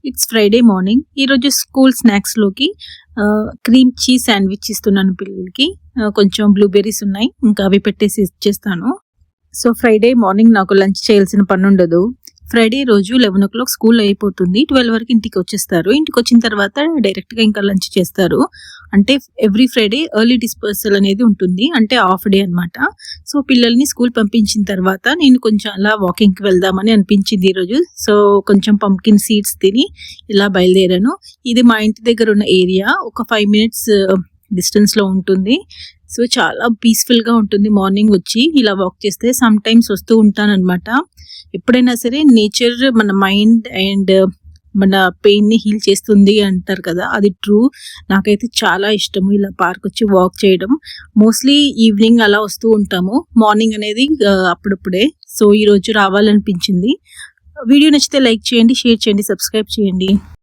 It's Friday morning. ఈరోజు school స్నాక్స్లోకి cream cheese sandwich ఇస్తున్నాను పిల్లలకి. కొంచెం బ్లూబెర్రీస్ ఉన్నాయి, ఇంకా అవి పెట్టేసి ఇచ్చేస్తాను. సో ఫ్రైడే మార్నింగ్ నాకు లంచ్ చేయాల్సిన పని ఉండదు. ఫ్రైడే రోజు 11 o'clock స్కూల్ అయిపోతుంది, 12 వరకు ఇంటికి వచ్చేస్తారు. ఇంటికి వచ్చిన తర్వాత డైరెక్ట్గా ఇంకా లంచ్ చేస్తారు. అంటే ఎవ్రీ ఫ్రైడే ఎర్లీ డిస్పర్సల్ అనేది ఉంటుంది, అంటే హాఫ్ డే అనమాట. సో పిల్లల్ని స్కూల్ పంపించిన తర్వాత నేను కొంచెం అలా వాకింగ్కి వెళ్దామని అనిపించింది ఈరోజు. సో కొంచెం పంకిన్ సీడ్స్ తిని ఇలా బయలుదేరాను. ఇది మా ఇంటి దగ్గర ఉన్న ఏరియా, ఒక 5 minutes డిస్టెన్స్లో ఉంటుంది. సో చాలా పీస్ఫుల్గా ఉంటుంది మార్నింగ్ వచ్చి ఇలా వాక్ చేస్తే. సమ్ టైమ్స్ వస్తూ ఉంటానన్నమాట. ఎప్పుడైనా సరే నేచర్ మన మైండ్ అండ్ మన పెయిన్ని హీల్ చేస్తుంది అంటారు కదా, అది ట్రూ. నాకైతే చాలా ఇష్టము ఇలా పార్క్ వచ్చి వాక్ చేయడం. మోస్ట్లీ ఈవినింగ్ అలా వస్తూ ఉంటాము, మార్నింగ్ అనేది అప్పుడప్పుడే. సో ఈరోజు రావాలనిపించింది. వీడియో నచ్చితే లైక్ చేయండి, షేర్ చేయండి, సబ్స్క్రైబ్ చేయండి.